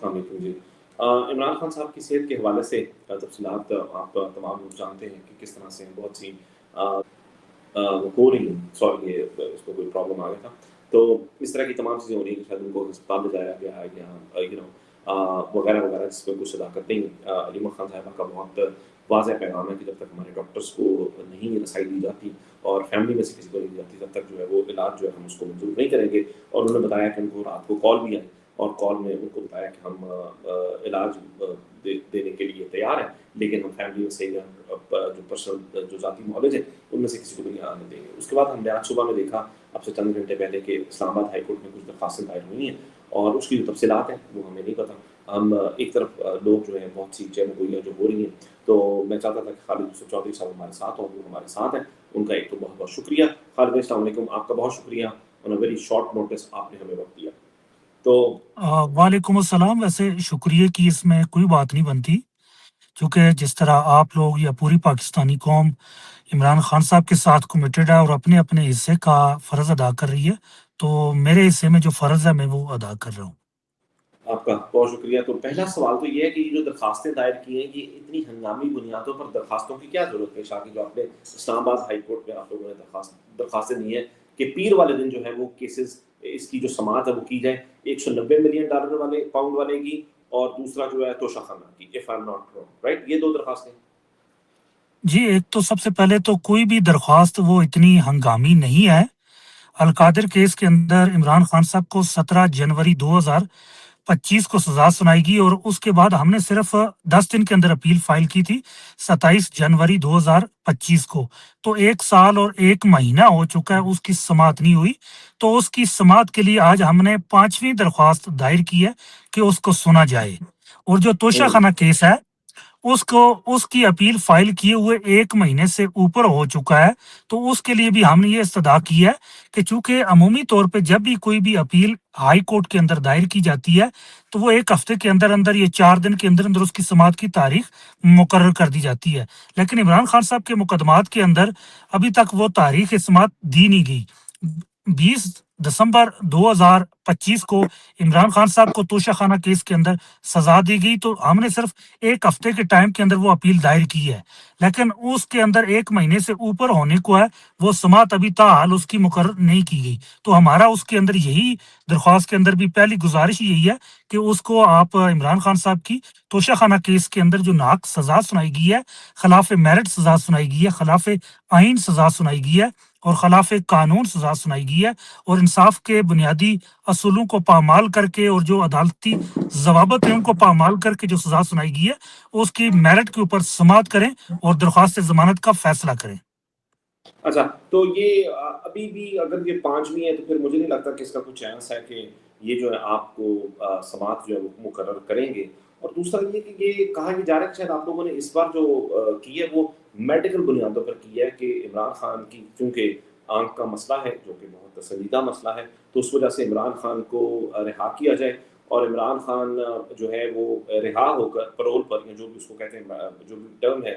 السلام علیکم جی۔ عمران خان صاحب کی صحت کے حوالے سے تفصیلات آپ تمام لوگ جانتے ہیں کہ کس طرح سے بہت سی وہ ہو رہی ہیں، سوری یہ اس کو کوئی پرابلم آ گیا تھا، تو اس طرح کی تمام چیزیں ہو رہی ہیں کہ شاید ان کو ہسپتال لے جایا گیا ہے یا وغیرہ وغیرہ، جس میں کوئی صداقت نہیں ہے۔ علیمہ خان صاحبہ کا بہت واضح پیغام ہے کہ جب تک ہمارے ڈاکٹرس کو نہیں رسائی دی جاتی اور فیملی میں سے کسی کو نہیں دی جاتی، تب تک جو ہے وہ علاج جو ہے ہم اس کو منظور نہیں کریں گے۔ اور انہوں نے بتایا کہ ان کو رات کو کال بھی آئی اور کال میں ان کو بتایا کہ ہم علاج دینے کے لیے تیار ہیں، لیکن ہم فیملی میں سے جو پرسنل جو ذاتی معالج ہیں ان میں سے کسی کو بھی نہیں آنے دیں گے۔ اس کے بعد ہم نے آج صبح میں دیکھا اب سے چند گھنٹے پہلے کہ اسلام آباد ہائی کورٹ میں کچھ درخواستیں دائر ہوئی ہیں اور اس کی جو تفصیلات ہیں وہ ہمیں نہیں پتہ۔ ہم ایک طرف لوگ جو ہیں بہت سی چین گوئیاں جو ہو رہی ہیں، تو میں چاہتا تھا کہ خالد یوسف چودھری صاحب ہمارے ساتھ ہوں، وہ ہمارے ساتھ ہیں۔ ان کا ایک تو بہت بہت شکریہ۔ خالد بھائی السلام علیکم، آپ کا بہت شکریہ، آن ویری شارٹ نوٹس آپ نے ہمیں وقت دیا۔ تو وعلیکم السلام۔ ویسے شکریہ کی اس میں کوئی بات نہیں بنتی، کیونکہ جس طرح آپ لوگ یا پوری پاکستانی قوم عمران خان صاحب کے ساتھ کمیٹڈ ہے اور اپنے اپنے حصے کا فرض ادا کر رہی ہے، تو میرے حصے میں جو فرض ہے میں وہ ادا کر رہا ہوں۔ آپ کا بہت شکریہ۔ تو پہلا سوال تو یہ ہے کہ یہ جو درخواستیں دائر کی ہیں، یہ اتنی ہنگامی بنیادوں پر درخواستوں کی کیا ضرورت ہے؟ شاکی جو آپ نے اسلام آباد ہائی کورٹ میں آپ لوگوں نے درخواستیں دی ہیں کہ پیر والے دن جو ہے وہ کیسز اس کی جو سماعت ہے وہ کی جائے، $190 ملین والے پاؤنڈ والے کی، اور دوسرا جو ہے توشہ خانہ کی، if I'm not wrong, right؟ یہ دو درخواستیں۔ جی، ایک تو سب سے پہلے تو کوئی بھی درخواست وہ اتنی ہنگامی نہیں ہے۔ القادر کیس کے اندر عمران خان صاحب کو 17 جنوری 2025 کو سزا سنائی گئی اور اس کے بعد ہم نے صرف 10 دن کے اندر اپیل فائل کی تھی 27 جنوری 2025 کو، تو 1 سال اور 1 مہینہ ہو چکا ہے، اس کی سماعت نہیں ہوئی۔ تو اس کی سماعت کے لیے آج ہم نے 5ویں درخواست دائر کی ہے کہ اس کو سنا جائے۔ اور جو توشہ خانہ کیس ہے اس کی اپیل فائل کیے ہوئے 1 مہینے سے اوپر ہو چکا ہے، تو اس کے لیے بھی ہم نے یہ استدعا کی ہے کہ چونکہ عمومی طور پہ جب بھی کوئی بھی اپیل ہائی کورٹ کے اندر دائر کی جاتی ہے تو وہ 1 ہفتے کے اندر اندر یا 4 دن کے اندر اندر اس کی سماعت کی تاریخ مقرر کر دی جاتی ہے، لیکن عمران خان صاحب کے مقدمات کے اندر ابھی تک وہ تاریخ سماعت دی نہیں گئی۔ 20 دسمبر 2025 کو عمران خان صاحب کو توشہ خانہ کیس کے اندر سزا دی گئی، تو ہم نے صرف 1 ہفتے کے ٹائم کے اندر وہ اپیل دائر کی ہے، لیکن اس کے اندر 1 مہینے سے اوپر ہونے کو ہے، وہ سماعت ابھی تاحال اس کی مقرر نہیں کی گئی۔ تو ہمارا اس کے اندر یہی درخواست کے اندر بھی پہلی گزارش یہی ہے کہ اس کو آپ عمران خان صاحب کی توشہ خانہ کیس کے اندر جو ناک سزا سنائی گئی ہے، خلاف میرٹ سزا سنائی گئی ہے، خلاف آئین سزا سنائی گئی ہے اور خلاف قانون سزا سنائی گئی ہے، اور انصاف کے بنیادی اصولوں کو پامال کر کے اور جو عدالتی ضوابط ہیں ان کو پامال کر کے جو سزا سنائی گئی ہے اس کی میرٹ کے اوپر سماعت کریں اور درخواست ضمانت کا فیصلہ کریں۔ اچھا، تو یہ ابھی بھی اگر یہ 5ویں ہے تو پھر مجھے نہیں لگتا کہ اس کا کچھ چانس ہے کہ یہ جو ہے آپ کو سماعت جو ہے وہ مقرر کریں گے۔ اور دوسرا یہ کہ یہ کہا یہ جا رہا ہے کہ شاید آپ لوگوں نے اس بار جو کی ہے وہ میڈیکل بنیادوں پر کی ہے کہ عمران خان کی چونکہ آنکھ کا مسئلہ ہے جو کہ بہت سنجیدہ مسئلہ ہے، تو اس وجہ سے عمران خان کو رہا کیا جائے اور عمران خان جو ہے وہ رہا ہو کر پرول پر، یا جو بھی اس کو کہتے ہیں جو بھی ٹرم ہے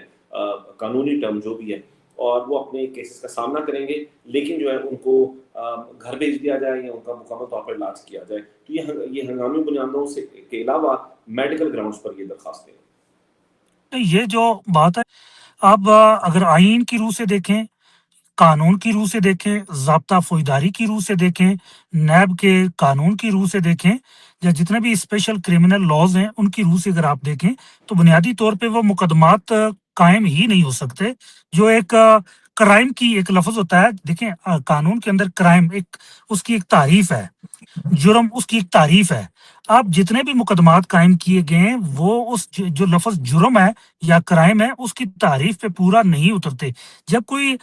قانونی ٹرم جو بھی ہے، اور وہ اپنے کیسز کا سامنا کریں گے، لیکن جو ہے ان کو گھر بھیج دیا جائے یا ان کا مکمل طور پر علاج کیا جائے۔ تو یہ ہنگامی بنیادوں سے کے علاوہ میڈیکل گراؤنڈز پر یہ درخواستیں ہیں۔ یہ جو بات ہے، اب اگر آئین کی روح سے دیکھیں، قانون کی روح سے دیکھیں، ضابطہ فوجداری کی روح سے دیکھیں، نیب کے قانون کی روح سے دیکھیں، یا جتنے بھی اسپیشل کرمنل لاز ہیں ان کی روح سے اگر آپ دیکھیں، تو بنیادی طور پہ وہ مقدمات قائم ہی نہیں ہو سکتے۔ جو ایک کرائم کی ایک لفظ ہوتا ہے، دیکھیں قانون کے اندر کرائم اس کی ایک تعریف ہے، جرم اس کی ایک تعریف ہے۔ آپ جتنے بھی مقدمات قائم کیے گئے ہیں وہ اس جو لفظ جرم ہے یا کرائم ہے اس کی تعریف پہ پورا نہیں اترتے۔ جب کوئی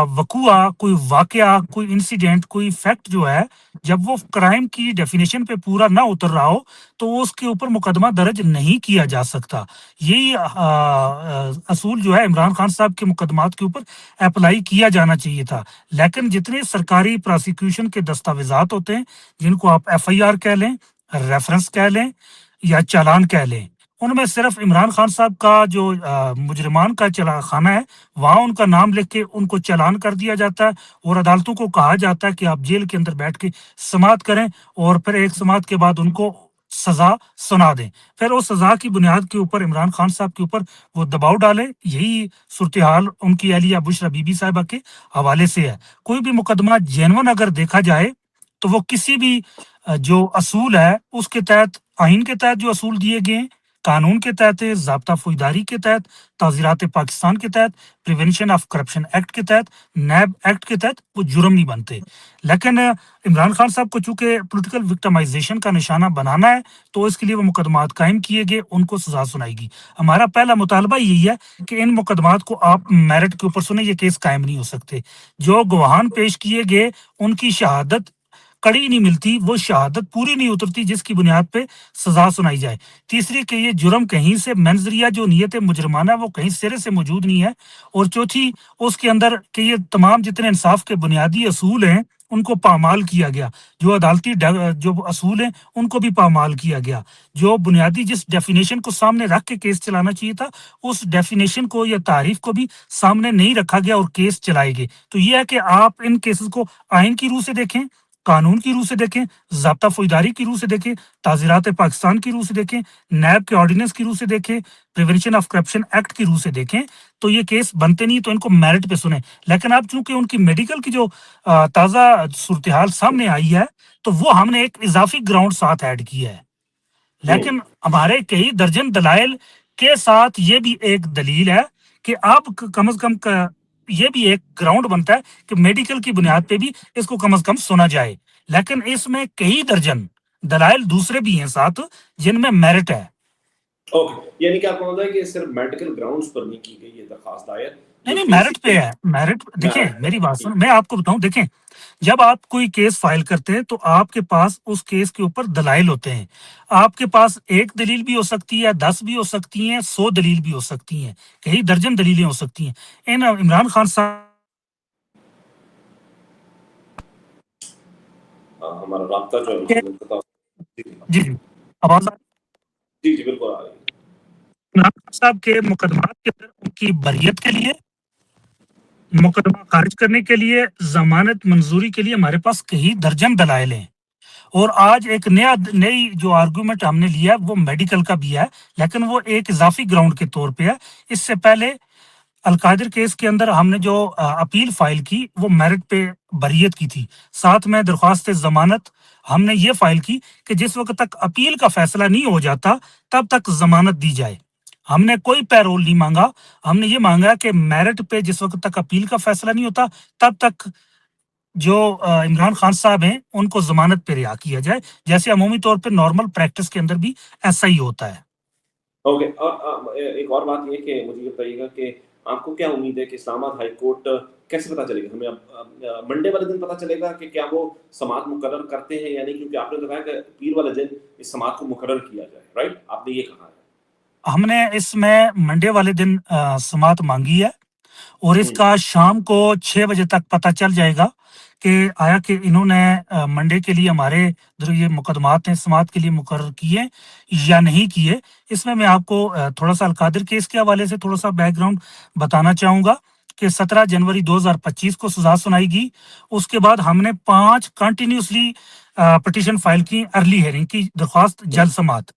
وقوع، کوئی واقعہ، کوئی انسیڈنٹ، کوئی فیکٹ جو ہے جب وہ کرائم کی ڈیفینیشن پہ پورا نہ اتر رہا ہو تو اس کے اوپر مقدمہ درج نہیں کیا جا سکتا۔ یہی اصول جو ہے عمران خان صاحب کے مقدمات کے اوپر اپلائی کیا جانا چاہیے تھا، لیکن جتنے سرکاری پراسیکیوشن کے دستاویزات ہوتے ہیں، جن کو آپ FIR کہہ لیں، ریفرنس کہہ لیں یا چالان کہہ لیں، ان میں صرف عمران خان صاحب کا جو مجرمان کا خانہ ہے وہاں ان کا نام لکھ کے ان کو چالان کر دیا جاتا ہے اور عدالتوں کو کہا جاتا ہے کہ آپ جیل کے اندر بیٹھ کے سماعت کریں، اور پھر ایک سماعت کے بعد ان کو سزا سنا دیں، پھر اس سزا کی بنیاد کے اوپر عمران خان صاحب کے اوپر وہ دباؤ ڈالیں۔ یہی صورتحال ان کی اہلیہ بشرا بی بی صاحبہ کے حوالے سے ہے۔ کوئی بھی مقدمہ جینون اگر دیکھا جائے تو وہ کسی بھی جو اصول ہے اس کے تحت، آئین کے تحت جو اصول دیے گئے ہیں، قانون کے تحت، ضابطہ فوجداری کے تحت، تعزیرات پاکستان کے تحت، پریونشن آف کرپشن ایکٹ کے تحت، نیب ایکٹ کے تحت وہ جرم نہیں بنتے۔ لیکن عمران خان صاحب کو چونکہ پولیٹیکل وکٹمائزیشن کا نشانہ بنانا ہے تو اس کے لیے وہ مقدمات قائم کیے گئے، ان کو سزا سنائے گی۔ ہمارا پہلا مطالبہ یہی ہے کہ ان مقدمات کو آپ میرٹ کے اوپر سنیں، یہ کیس قائم نہیں ہو سکتے۔ جو گواہان پیش کیے گئے ان کی شہادت کڑی نہیں ملتی، وہ شہادت پوری نہیں اترتی جس کی بنیاد پہ سزا سنائی جائے۔ تیسری کہ یہ جرم کہیں سے منظریہ جو نیت مجرمانہ وہ کہیں سرے سے موجود نہیں ہے، اور چوتھی اس کے اندر کہ یہ تمام جتنے انصاف کے بنیادی اصول ہیں ان کو پامال کیا گیا، جو عدالتی جو اصول ہیں ان کو بھی پامال کیا گیا، جو بنیادی جس ڈیفینیشن کو سامنے رکھ کے کیس چلانا چاہیے تھا اس ڈیفینیشن کو یا تعریف کو بھی سامنے نہیں رکھا گیا اور کیس چلائے گئے۔ تو یہ ہے کہ آپ ان کیسز کو آئین کی روح سے دیکھیں، قانون کی روح سے دیکھیں، ضابطہ فوجداری کی روح سے دیکھیں، تعزیرات پاکستان کی روح سے دیکھیں، نیب کے آرڈیننس کی روح سے دیکھیں، پریونشن آف کرپشن ایکٹ کی روح سے دیکھیں، تو یہ کیس بنتے نہیں، تو ان کو میرٹ پہ سنیں۔ لیکن اب چونکہ ان کی میڈیکل کی جو تازہ صورتحال سامنے آئی ہے تو وہ ہم نے ایک اضافی گراؤنڈ ساتھ ایڈ کیا ہے، لیکن ہمارے کئی درجن دلائل کے ساتھ یہ بھی ایک دلیل ہے کہ اب کم از کم یہ بھی ایک گراؤنڈ بنتا ہے کہ میڈیکل کی بنیاد پہ بھی اس کو کم از کم سنا جائے، لیکن اس میں کئی درجن دلائل دوسرے بھی ہیں ساتھ جن میں میرٹ ہے۔ اوکے، یعنی کہ آپ کو ہوتا ہے کہ صرف میڈیکل گراؤنڈز پر نہیں کی گئی یہ درخواست دائر، نہیں میرٹ پہ ہے، میرٹ دیکھیں میری بات سن، میں آپ کو بتاؤں، دیکھیں جب آپ کوئی کیس فائل کرتے ہیں تو آپ کے پاس اس کیس کے اوپر دلائل ہوتے ہیں، آپ کے پاس ایک دلیل بھی ہو سکتی ہے، 10 بھی ہو سکتی ہیں، 100 دلیل بھی ہو سکتی ہیں، کئی درجن دلیلیں ہو سکتی ہیں۔ عمران خان صاحب ہمارا رابطہ جو ہے جی آواز جی بالکل آ رہی ہے۔ عمران خان صاحب کے مقدمات کے اندر ان کی بریت کے لیے، مقدمہ خارج کرنے کے لیے، ضمانت منظوری کے لیے ہمارے پاس کئی درجن دلائل ہیں، اور آج ایک نئی جو آرگومنٹ ہم نے لیا وہ میڈیکل کا بھی ہے، لیکن وہ ایک اضافی گراؤنڈ کے طور پہ ہے۔ اس سے پہلے القادر کیس کے اندر ہم نے جو اپیل فائل کی وہ میرٹ پہ بریت کی تھی، ساتھ میں درخواست ضمانت ہم نے یہ فائل کی کہ جس وقت تک اپیل کا فیصلہ نہیں ہو جاتا تب تک ضمانت دی جائے۔ ہم نے کوئی پیرول نہیں مانگا، ہم نے یہ مانگا کہ میرٹ پہ جس وقت تک اپیل کا فیصلہ نہیں ہوتا تب تک جو عمران خان صاحب ہیں ان کو ضمانت پہ رہا کیا جائے، جیسے عمومی طور پہ نارمل پریکٹس کے اندر بھی ایسا ہی ہوتا ہے۔ اوکے، ایک اور بات یہ کہ مجھے بتائیے گا کہ آپ کو کیا امید ہے کہ اسلام آباد ہائی کورٹ کیسے پتہ چلے گا؟ ہمیں منڈے والے دن پتہ چلے گا کہ کیا وہ سماعت مقرر کرتے ہیں یا نہیں، کیونکہ آپ نے کہا کہ پیر والے دن اس سماعت کو مقرر کیا جائے، رائٹ؟ آپ نے یہ کہا ہے۔ ہم نے اس میں منڈے والے دن سماعت مانگی ہے، اور اس کا شام کو 6 بجے تک پتہ چل جائے گا کہ آیا کہ انہوں نے منڈے کے لیے ہمارے جو یہ مقدمات ہیں سماعت کے لیے مقرر کیے یا نہیں کیے۔ اس میں آپ کو تھوڑا سا القادر کیس کے حوالے سے تھوڑا سا بیک گراؤنڈ بتانا چاہوں گا کہ 17 جنوری 2025 کو سزا سنائی گی۔ اس کے بعد ہم نے 5 کنٹینیوسلی پٹیشن فائل کی، ارلی ہیئرنگ کی درخواست جلد سماعت۔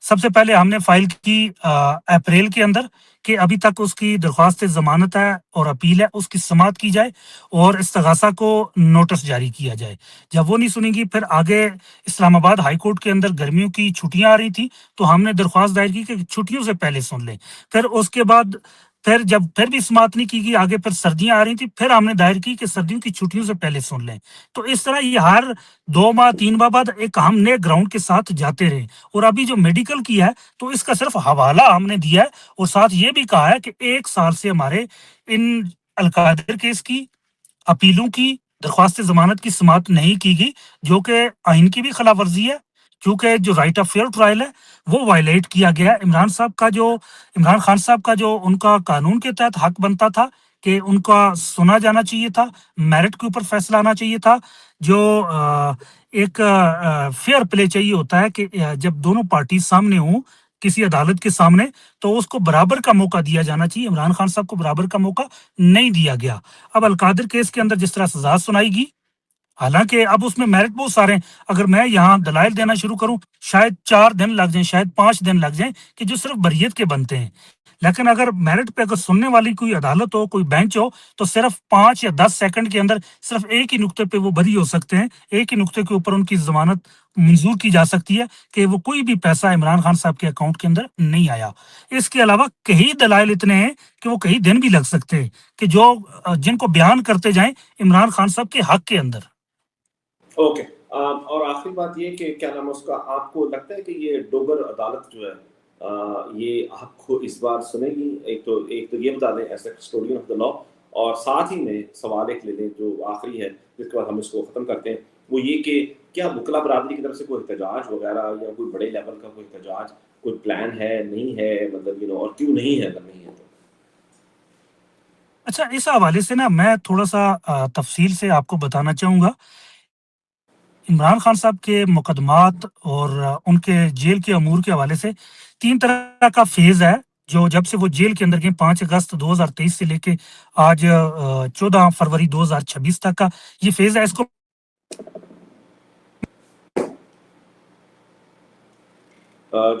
سب سے پہلے ہم نے فائل کی اپریل کے اندر کہ ابھی تک اس کی درخواست ضمانت ہے اور اپیل ہے، اس کی سماعت کی جائے اور استغاثہ کو نوٹس جاری کیا جائے۔ جب وہ نہیں سنیں گی پھر آگے اسلام آباد ہائی کورٹ کے اندر گرمیوں کی چھٹیاں آ رہی تھی تو ہم نے درخواست دائر کی کہ چھٹیوں سے پہلے سن لیں۔ پھر اس کے بعد جب بھی سماعت نہیں کی گئی، آگے پھر سردیاں آ رہی تھی، پھر ہم نے دائر کی کہ سردیوں کی چھٹیوں سے پہلے سن لیں۔ تو اس طرح یہ ہر 2 ماہ 3 ماہ بعد ایک ہم نئے گراؤنڈ کے ساتھ جاتے رہے، اور ابھی جو میڈیکل کی ہے تو اس کا صرف حوالہ ہم نے دیا ہے، اور ساتھ یہ بھی کہا ہے کہ 1 سال سے ہمارے ان القادر کیس کی، اپیلوں کی، درخواست ضمانت کی سماعت نہیں کی گئی، جو کہ آئین کی بھی خلاف ورزی ہے، کیونکہ جو رائٹ آف فیئر ٹرائل ہے وہ وائلیٹ کیا گیا ہے۔ عمران خان صاحب کا جو ان کا قانون کے تحت حق بنتا تھا کہ ان کا سنا جانا چاہیے تھا، میرٹ کے اوپر فیصلہ آنا چاہیے تھا، جو ایک فیئر پلے چاہیے ہوتا ہے کہ جب دونوں پارٹی سامنے ہوں کسی عدالت کے سامنے تو اس کو برابر کا موقع دیا جانا چاہیے۔ عمران خان صاحب کو برابر کا موقع نہیں دیا گیا۔ اب القادر کیس کے اندر جس طرح سزا سنائی گی، حالانکہ اب اس میں میرٹ بہت سارے ہیں. اگر میں یہاں دلائل دینا شروع کروں شاید 4 دن لگ جائیں، شاید 5 دن لگ جائیں کہ جو صرف بریت کے بنتے ہیں. لیکن اگر میرٹ پہ اگر سننے والی کوئی عدالت ہو، کوئی بینچ ہو، تو صرف 5 یا 10 سیکنڈ کے اندر صرف ایک ہی نقطے پہ وہ بری ہو سکتے ہیں. ایک ہی نقطے کے اوپر ان کی ضمانت منظور کی جا سکتی ہے کہ وہ کوئی بھی پیسہ عمران خان صاحب کے اکاؤنٹ کے اندر نہیں آیا. اس کے علاوہ کئی دلائل اتنے ہیں کہ وہ کئی دن بھی لگ سکتے ہیں کہ جو جن کو بیان کرتے جائیں عمران خان صاحب کے حق کے اندر. اوکے. اور آخری بات یہ کہ کیا نام اس کا، آپ کو لگتا ہے کہ یہ ڈوگر عدالت جو ہے یہ آپ کو اس بار سنے گی؟ ایک تو یہ بتا دیں as a custodian of the law, اور ساتھ ہی میں سوال ایک لے لیں جو آخری ہے جس کے بعد ہم اس کو ختم کرتے ہیں، وہ یہ کہ کیا وکلا برادری کی طرف سے کوئی احتجاج وغیرہ یا کوئی بڑے لیول کا کوئی احتجاج کوئی پلان ہے، نہیں ہے، مطلب اور کیوں نہیں ہے اگر نہیں ہے تو؟ اچھا، اس حوالے سے نا میں تھوڑا سا تفصیل سے آپ کو بتانا چاہوں گا. عمران خان صاحب کے مقدمات اور ان کے جیل کے امور کے حوالے سے 3 طرح کا فیز ہے. جو جب سے وہ جیل کے اندر گئے 5 اگست 2023 سے لے کے آج 14 فروری 2026 تک کا یہ فیز ہے. اس کو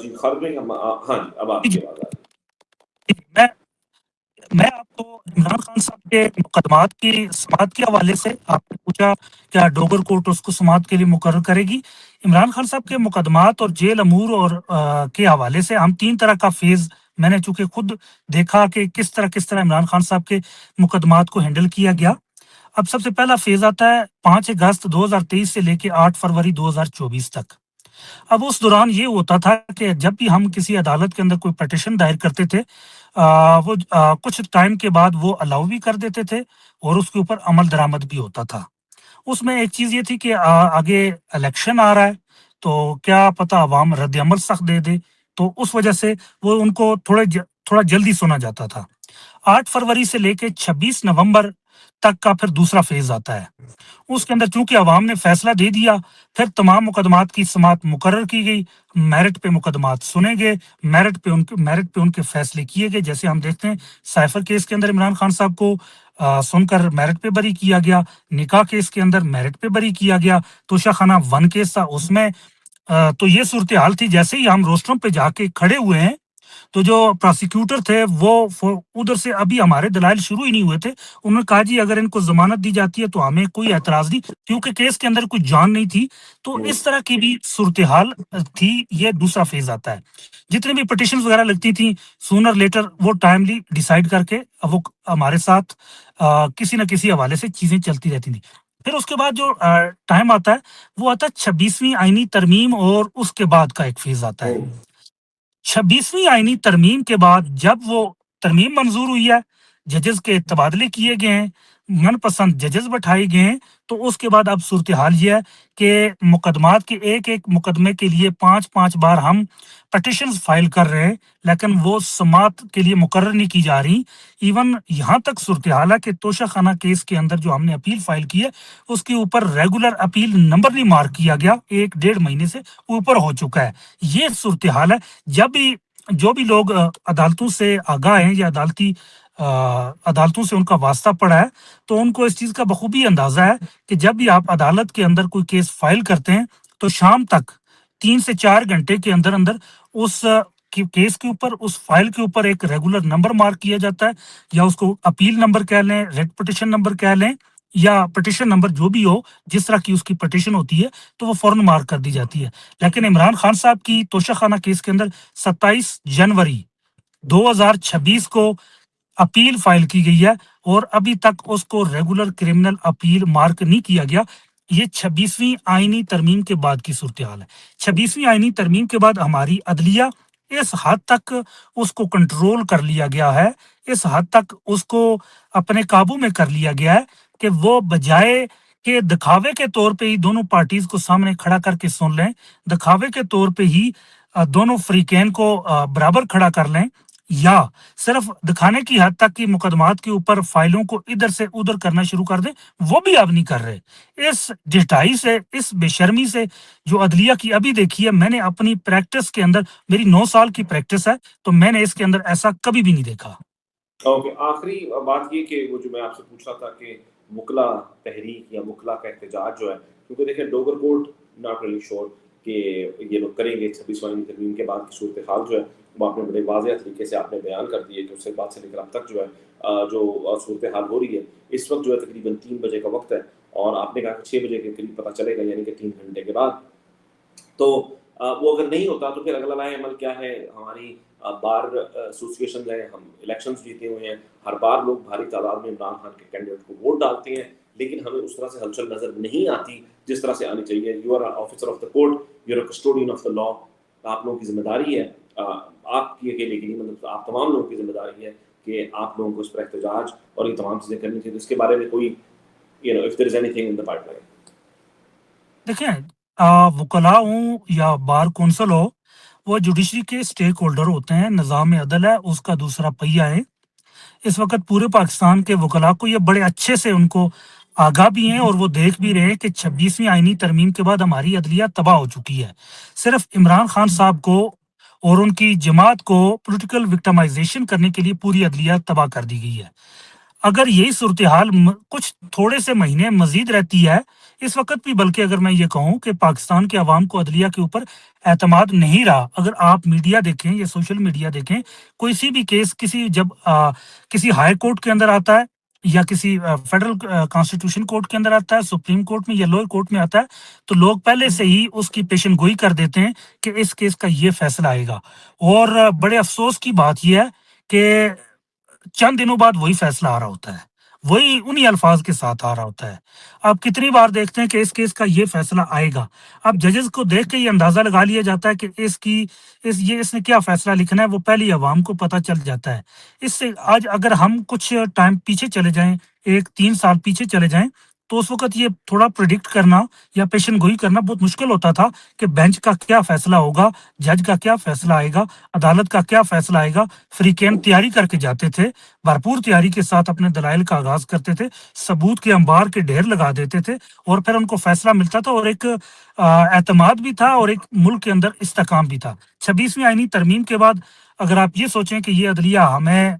جی خالد بھائی، ہاں جی اب آپ کی آواز آ رہی میں میں آپ کو عمران خان صاحب کے مقدمات کی سماعت کے حوالے سے، آپ نے پوچھا کیا ڈوگر کورٹ اس کو سماعت کے لیے مقرر کرے گی. عمران خان صاحب کے مقدمات اور جیل امور اور کے حوالے سے ہم 3 طرح کا فیز، میں نے چونکہ خود دیکھا کہ کس طرح عمران خان صاحب کے مقدمات کو ہینڈل کیا گیا. اب سب سے پہلا فیز آتا ہے 5 اگست 2023 سے لے کے 8 فروری 2024 تک. اب اس دوران یہ ہوتا تھا کہ جب بھی ہم کسی عدالت کے اندر کوئی پٹیشن دائر کرتے تھے وہ کچھ ٹائم کے بعد وہ الاؤ بھی کر دیتے تھے اور اس کے اوپر عمل درآمد بھی ہوتا تھا. اس میں ایک چیز یہ تھی کہ آگے الیکشن آ رہا ہے تو کیا پتہ عوام رد عمل سخت دے دے، تو اس وجہ سے وہ ان کو تھوڑا جلدی سنا جاتا تھا. 8 فروری سے لے کے 26 نومبر تک کا پھر دوسرا فیز آتا ہے. اس کے اندر چونکہ عوام نے فیصلہ دے دیا، پھر تمام مقدمات کی سماعت مقرر کی گئی، میرٹ پہ مقدمات سنے گئے، میرٹ پہ ان کے فیصلے کیے گئے. جیسے ہم دیکھتے ہیں سائفر کیس کے اندر عمران خان صاحب کو سن کر میرٹ پہ بری کیا گیا، نکاح کیس کے اندر میرٹ پہ بری کیا گیا، توشہ خانہ 1 کیس تھا اس میں تو یہ صورتحال تھی. جیسے ہی ہم روسٹرم پہ جا کے کھڑے ہوئے ہیں تو جو پراسیکیوٹر تھے وہ ادھر سے ابھی ہمارے دلائل شروع ہی نہیں ہوئے تھے، انہوں نے کہا جی اگر ان کو ضمانت دی جاتی ہے تو ہمیں کوئی اعتراض نہیں، کیونکہ کیس کے اندر کوئی جان نہیں تھی. تو اس طرح کی بھی صورتحال تھی. یہ دوسرا فیز آتا ہے. جتنے بھی پٹیشنز وغیرہ لگتی تھیں سونر لیٹر وہ ٹائملی ڈیسائیڈ کر کے وہ ہمارے ساتھ کسی نہ کسی حوالے سے چیزیں چلتی رہتی تھیں. پھر اس کے بعد جو ٹائم آتا ہے وہ آتا ہے 26ویں آئینی ترمیم اور اس کے بعد کا ایک فیز آتا ہے. 26ویں آئینی ترمیم کے بعد جب وہ ترمیم منظور ہوئی ہے، ججز کے تبادلے کیے گئے ہیں، من پسند ججز بٹھائے گئے ہیں، تو اس کے بعد اب صورتحال یہ ہے کہ مقدمات کے ایک مقدمے کے لیے 5 بار ہم پٹیشنز فائل کر رہے ہیں لیکن وہ سماعت کے لیے مقرر نہیں کی جا رہی. ایون یہاں تک صورتحال ہے کہ توشہ خانہ کیس کے اندر جو ہم نے اپیل فائل کی ہے اس کے اوپر ریگولر اپیل نمبر نہیں مارک کیا گیا، 1-1.5 مہینے سے اوپر ہو چکا ہے. یہ صورتحال ہے. جب بھی جو بھی لوگ عدالتوں سے آگاہ ہیں یا عدالتوں سے ان کا واسطہ پڑا ہے تو ان کو اس چیز کا بخوبی اندازہ ہے کہ جب بھی آپ عدالت کے اندر کوئی کیس فائل کرتے ہیں تو شام تک 3 سے 4 گھنٹے کے اندر اس کیس کے اوپر، اس فائل کے اوپر ایک ریگولر نمبر مارک کیا جاتا ہے، یا اس کو اپیل نمبر کہہ لیں، ریٹ پٹیشن نمبر کہہ لیں، یا پٹیشن نمبر جو بھی ہو، جس طرح کی اس کی پٹیشن ہوتی ہے تو وہ فوراً مارک کر دی جاتی ہے. لیکن عمران خان صاحب کی توشہ خانہ کیس کے اندر 27 جنوری 2026 کو اپیل فائل کی گئی ہے اور ابھی تک اس کو ریگولر کرمنل اپیل مارک نہیں کیا گیا. یہ 26ویں آئینی ترمیم کے بعد کی صورتحال ہے. 26ویں آئینی ترمیم کے بعد ہماری عدلیہ اس حد تک اس کو کنٹرول کر لیا گیا ہے، اس حد تک اس کو اپنے قابو میں کر لیا گیا ہے کہ وہ بجائے کہ دکھاوے کے طور پہ ہی دونوں پارٹیز کو سامنے کھڑا کر کے سن لیں، دکھاوے کے طور پہ ہی دونوں فریقین کو برابر کھڑا کر لیں، یا صرف دکھانے کی حد تک کی مقدمات کے اوپر فائلوں کو ادھر سے ادھر کرنا شروع کر دیں، وہ بھی اب نہیں کر رہے. اس ڈٹائی سے، اس بے شرمی سے جو عدلیہ کی ابھی دیکھی ہے، میں نے اپنی پریکٹس کے اندر، میری 9 سال کی پریکٹس ہے تو میں نے اس کے اندر ایسا کبھی بھی نہیں دیکھا. اوکے. آخری بات یہ کہ وہ جو میں آپ سے پوچھ رہا تھا کہ وکلا تحریک یا وکلا کا احتجاج جو ہے، کیونکہ دیکھیں ڈوگر کورٹ ناٹ ریلی شور کہ یہ لوگ کریں گے 26واں ترمیم کے بعد کی صورتحال جو ہے وہ آپ نے بڑے واضح طریقے سے آپ نے بیان کر دی ہے کہ اس کے بعد سے لے کر اب تک جو ہے جو صورتحال ہو رہی ہے اس وقت جو ہے تقریباً 3 بجے کا وقت ہے، اور آپ نے کہا کہ 6 بجے کے قریب پتہ چلے گا، یعنی کہ 3 گھنٹے کے بعد. تو وہ اگر نہیں ہوتا تو پھر اگلا لاہ عمل کیا ہے؟ ہماری بار ایسوسیشن ہے، ہم الیکشنز جیتے ہوئے ہیں، ہر بار لوگ بھاری تعداد میں عمران خان کے کینڈیڈیٹ کو ووٹ ڈالتے ہیں، لیکن ہمیں اس طرح سے ہلچل نظر نہیں آتی جس طرح سے آنی چاہیے. You are officer of the court, you are custodian of the law. آپ لوگوں کی ذمہ داری ہے، آپ کی اکیلے کی نہیں، مطلب آپ تمام لوگوں کی ذمہ داری ہے کہ آپ لوگوں کو اس پر احتجاج اور یہ تمام چیزیں کرنی چاہیے. اس کے بارے میں کوئی if there is anything in the pipeline. دیکھیں وکلاء ہوں یا بار کونسل ہو، وہ جوڈیشری کے سٹیک ہولڈر ہوتے ہیں، نظام عدل ہے اس کا دوسرا پہیہ ہے. اس وقت پورے پاکستان کے وکلاء کو یہ بڑے اچھے سے ان کو آگاہ بھی ہیں اور وہ دیکھ بھی رہے ہیں کہ 26ویں آئینی ترمیم کے بعد ہماری عدلیہ تباہ ہو چکی ہے. صرف عمران خان صاحب کو اور ان کی جماعت کو پولیٹیکل وکٹمائزیشن کرنے کے لیے پوری عدلیہ تباہ کر دی گئی ہے. اگر یہی صورتحال کچھ تھوڑے سے مہینے مزید رہتی ہے اس وقت بھی، بلکہ اگر میں یہ کہوں کہ پاکستان کے عوام کو عدلیہ کے اوپر اعتماد نہیں رہا، اگر آپ میڈیا دیکھیں یا سوشل میڈیا دیکھیں، کوئی بھی کیس کسی ہائی کورٹ کے اندر آتا ہے یا کسی فیڈرل کانسٹیٹیوشن کورٹ کے اندر آتا ہے، سپریم کورٹ میں یا لوئر کورٹ میں آتا ہے، تو لوگ پہلے سے ہی اس کی پیشن گوئی کر دیتے ہیں کہ اس کیس کا یہ فیصلہ آئے گا. اور بڑے افسوس کی بات یہ ہے کہ چند دنوں بعد وہی فیصلہ آ رہا ہوتا ہے، وہی انہی الفاظ کے ساتھ آ رہا ہوتا ہے. آپ کتنی بار دیکھتے ہیں کہ اس کیس کا یہ فیصلہ آئے گا، اب ججز کو دیکھ کے یہ اندازہ لگا لیا جاتا ہے کہ اس نے کیا فیصلہ لکھنا ہے، وہ پہلی عوام کو پتہ چل جاتا ہے. اس سے آج اگر ہم کچھ ٹائم پیچھے چلے جائیں، 3 سال پیچھے چلے جائیں، تو اس وقت یہ تھوڑا پریڈکٹ کرنا یا پیشن گوئی کرنا بہت مشکل ہوتا تھا کہ بینچ کا کیا فیصلہ ہوگا، جج کا کیا فیصلہ آئے گا، عدالت کا کیا فیصلہ آئے گا. فریقین تیاری کر کے جاتے تھے، بھرپور تیاری کے ساتھ اپنے دلائل کا آغاز کرتے تھے، ثبوت کے انبار کے ڈھیر لگا دیتے تھے، اور پھر ان کو فیصلہ ملتا تھا، اور ایک اعتماد بھی تھا اور ایک ملک کے اندر استحکام بھی تھا. 26ویں آئینی ترمیم کے بعد اگر آپ یہ سوچیں کہ یہ عدلیہ ہمیں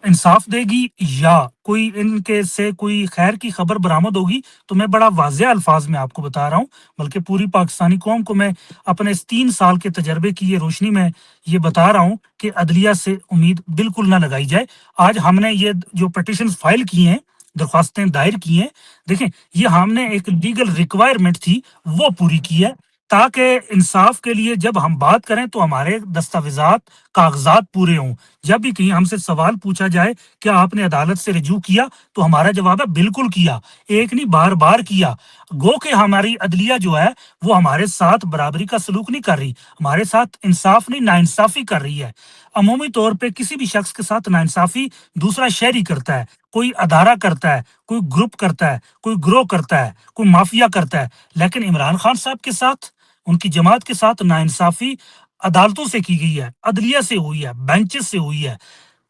انصاف دے گی یا کوئی ان کے سے کوئی خیر کی خبر برآمد ہوگی، تو میں بڑا واضح الفاظ میں آپ کو بتا رہا ہوں، بلکہ پوری پاکستانی قوم کو میں اپنے اس 3 سال کے تجربے کی یہ روشنی میں یہ بتا رہا ہوں کہ عدلیہ سے امید بالکل نہ لگائی جائے. آج ہم نے یہ جو پٹیشنز فائل کی ہیں، درخواستیں دائر کی ہیں، دیکھیں یہ ہم نے ایک لیگل ریکوائرمنٹ تھی وہ پوری کی ہے، تاکہ انصاف کے لیے جب ہم بات کریں تو ہمارے دستاویزات کاغذات پورے ہوں. جب بھی کہیں ہم سے سوال پوچھا جائے کہ آپ نے عدالت سے رجوع کیا، تو ہمارا جواب ہے بالکل کیا، ایک نہیں بار بار کیا. گو کہ ہماری عدلیہ جو ہے وہ ہمارے ساتھ برابری کا سلوک نہیں کر رہی، ہمارے ساتھ انصاف نہیں ناانصافی کر رہی ہے. عمومی طور پہ کسی بھی شخص کے ساتھ ناانصافی دوسرا شہری کرتا ہے، کوئی ادارہ کرتا ہے، کوئی گروپ کرتا ہے، کوئی گروہ کرتا ہے، کوئی مافیا کرتا ہے، لیکن عمران خان صاحب کے ساتھ، ان کی جماعت کے ساتھ ناانصافی عدالتوں سے کی گئی ہے، عدلیہ سے ہوئی ہے، بینچز سے ہوئی ہے.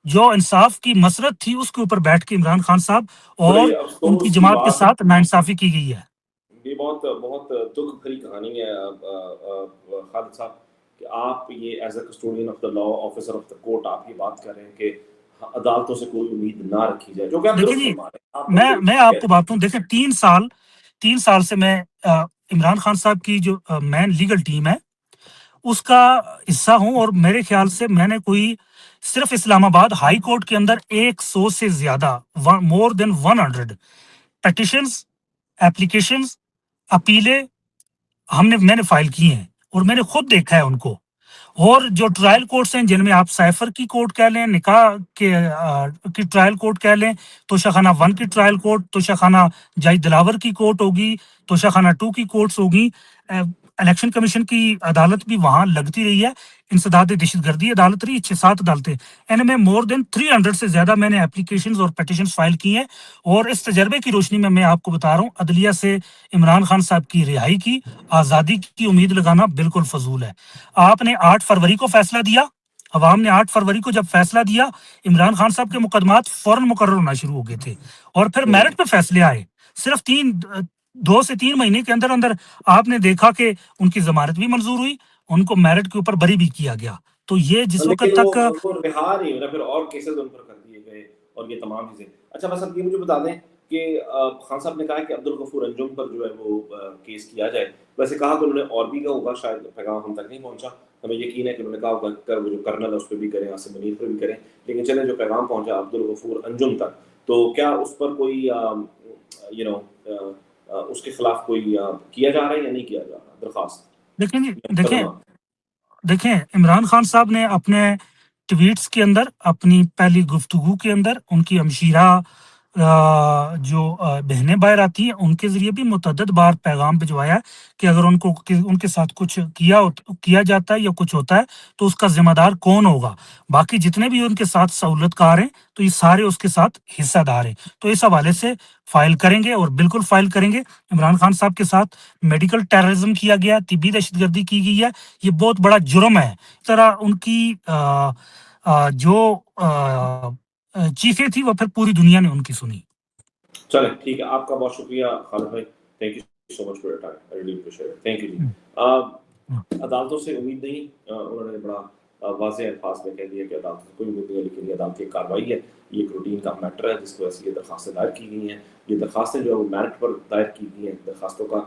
جو انصاف کی مسرت تھی اس کے اوپر بیٹھ کے عمران خان صاحب اور بڑے ان کی افسوس کی جماعت کے بات ہے، ساتھ ناانصافی کی گئی ہے. یہ بہت بہت دکھ بھری کہانی ہے خالد صاحب کہ آپ یہ as a custodian of the law, officer of the court, آپ یہ بات کر رہے ہیں کہ عدالتوں سے کوئی امید نہ رکھی جائے، جو کہ آپ دیکھیں درست جی، فرما رہے ہیں، آپ بالکل میں ٹھیک آپ ہے. کو بات ہوں، دیکھیں 3 سال سے میں عمران خان صاحب کی جو مین لیگل ٹیم ہے اس کا حصہ ہوں، اور میرے خیال سے میں نے کوئی صرف اسلام آباد ہائی کورٹ کے اندر 100 سے زیادہ، مور دین 100 پیٹیشنز، ایپلیکیشنز، اپیلیں میں نے فائل کی ہیں، اور میں نے خود دیکھا ہے ان کو. اور جو ٹرائل کورٹس ہیں جن میں آپ سائفر کی کورٹ کہہ لیں، نکاح کی ٹرائل کورٹ کہہ لیں، توشہ خانہ 1 کی ٹرائل کورٹ، توشہ خانہ جائی دلاور کی کورٹ ہوگی، توشہ خانہ 2 کی کورٹس ہوگی، الیکشن کمیشن کی عدالت بھی وہاں لگتی رہی ہے، انسداد دہشت گردی عدالت رہی، 6-7 عدالتیں، ان میں مور دین 300 سے زیادہ میں نے اپلیکیشنز اور پیٹیشنز فائل کی ہیں. اور اس تجربے کی روشنی میں آپ کو بتا رہا ہوں، عدلیہ سے عمران خان صاحب کی رہائی کی، آزادی کی امید لگانا بالکل فضول ہے. آپ نے 8 فروری کو فیصلہ دیا، عوام نے 8 فروری کو جب فیصلہ دیا، عمران خان صاحب کے مقدمات فوراً مقرر ہونا شروع ہو گئے تھے، اور پھر میرٹ پہ فیصلے آئے. صرف 2 سے 3 مہینے کے اندر اندر آپ نے دیکھا کہ ان کی ضمانت بھی منظور ہوئی، ان کو میرٹ کے اوپر بری بھی کیا گیا. تو یہ جس وقت لیکن تک وہ رہا نہیں ہونا، پھر اور کیسز ان پر کر دیے گئے اور یہ تمام چیزیں. اچھا بس اب یہ مجھے بتا دیں کہ خان صاحب نے کہا کہ عبدالغفور انجم پر جو ہے وہ کیس کیا جائے. ویسے کہا کہ انہوں نے اور بھی کا ہوگا, شاید پیغام ہم تک نہیں پہنچا, ہمیں یقین ہے کہ انہوں نے کہا ہوگا کہ وہ جو کرنل ہے اس پہ بھی کریں, عاصم منیر پہ بھی کریں, لیکن چلیں جو پیغام پہنچا عبدالغفور انجم تک, تو کیا اس پر کوئی یو نو اس کے خلاف کوئی کیا جا رہا ہے یا نہیں کیا جا رہا درخواست؟ دیکھیں جی, دیکھیں عمران خان صاحب نے اپنے ٹویٹس کے اندر, اپنی پہلی گفتگو کے اندر, ان کی ہمشیرہ جو بہنیں باہر آتی ہیں ان کے ذریعے بھی متعدد بار پیغام بھجوایا ہے کہ اگر ان کے ساتھ کچھ کیا جاتا ہے یا کچھ ہوتا ہے تو اس کا ذمہ دار کون ہوگا. باقی جتنے بھی ان کے ساتھ سہولت کار ہیں تو یہ سارے اس کے ساتھ حصہ دار ہیں. تو اس حوالے سے فائل کریں گے, اور بالکل فائل کریں گے. عمران خان صاحب کے ساتھ میڈیکل ٹیررزم کیا گیا, طبی دہشت گردی کی گئی ہے, یہ بہت بڑا جرم ہے. اس طرح ان کی جو چیخیں تھی وہ پھر پوری دنیا نے ان کی سنی. چلیں ٹھیک ہے, آپ کا بہت شکریہ خالد بھائی, thank you so much for your time, I really appreciate it, thank you جی. عدالتوں سے امید نہیں, انہوں نے بڑا واضح الفاظ میں کہہ دیا کہ عدالت سے کوئی امید نہیں ہے, لیکن یہ عدالت کی کارروائی ہے, یہ ایک روٹین کا میٹر ہے جس کی وجہ سے یہ درخواستیں دائر کی گئی ہیں. یہ درخواستیں جو ہے وہ میرٹ پر دائر کی گئی ہیں, درخواستوں کا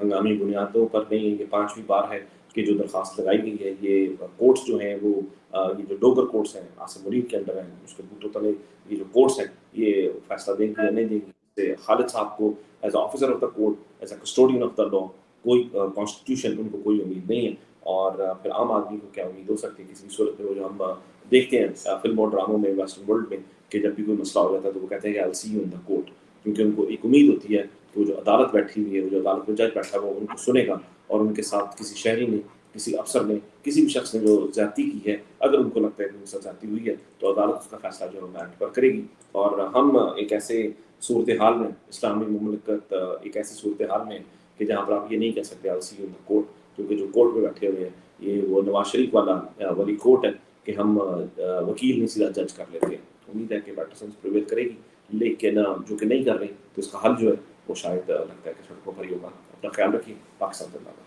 ہنگامی بنیادوں پر نہیں ہے. یہ 5ویں بار ہے کہ جو درخواست لگائی گئی ہے. یہ کورٹس جو ہیں وہ یہ جو ڈوگر کورٹس ہیں عاصم منیر کے انڈر ہیں, اس کے بوتوں تلے یہ جو کورٹس ہیں یہ فیصلہ دیں گے یا نہیں دیں گے. خالد صاحب کو as a officer of the court, as a custodian of the law, کوئی کانسٹیٹیوشن ان کو کوئی امید نہیں ہے. اور پھر عام آدمی کو کیا امید ہو سکتی ہے کسی بھی صورت میں؟ وہ جو ہم دیکھتے ہیں فلم اور ڈراموں میں ویسٹرن ورلڈ میں کہ جب بھی کوئی مسئلہ ہو جاتا ہے تو وہ کہتے ہیں کہ آئی سی یو ان دا کورٹ, کیونکہ ان کو ایک امید ہوتی ہے کہ وہ جو عدالت بیٹھی ہوئی ہے, وہ جو عدالت میں جج بیٹھا ہے, وہ ان کو سنے گا, اور ان کے ساتھ کسی شہری نے, کسی افسر نے, کسی بھی شخص نے جو زیادتی کی ہے, اگر ان کو لگتا ہے کہ ان سے زیادتی ہوئی ہے تو عدالت اس کا فیصلہ جو ہے میرٹ پر کرے گی. اور ہم ایک ایسے صورتحال میں, اسلامی مملکت ایک ایسی صورتحال میں کہ جہاں پر آپ یہ نہیں کہہ سکتے آئی سی یو ان دا کورٹ, کیونکہ جو کورٹ میں بیٹھے ہوئے ہیں یہ وہ نواز شریف والا والی کورٹ ہے کہ ہم وکیل نہیں سیدھا جج کر لیتے ہیں. امید ہے کہ بیٹر سینس پریویل کرے گی, لیکن جو کہ نہیں کر رہی تو اس کا حل جو ہے وہ شاید لگتا ہے کہ سڑکوں پر ہی ہوگا. اپنا خیال رکھیے. پاکستان زندہ باد.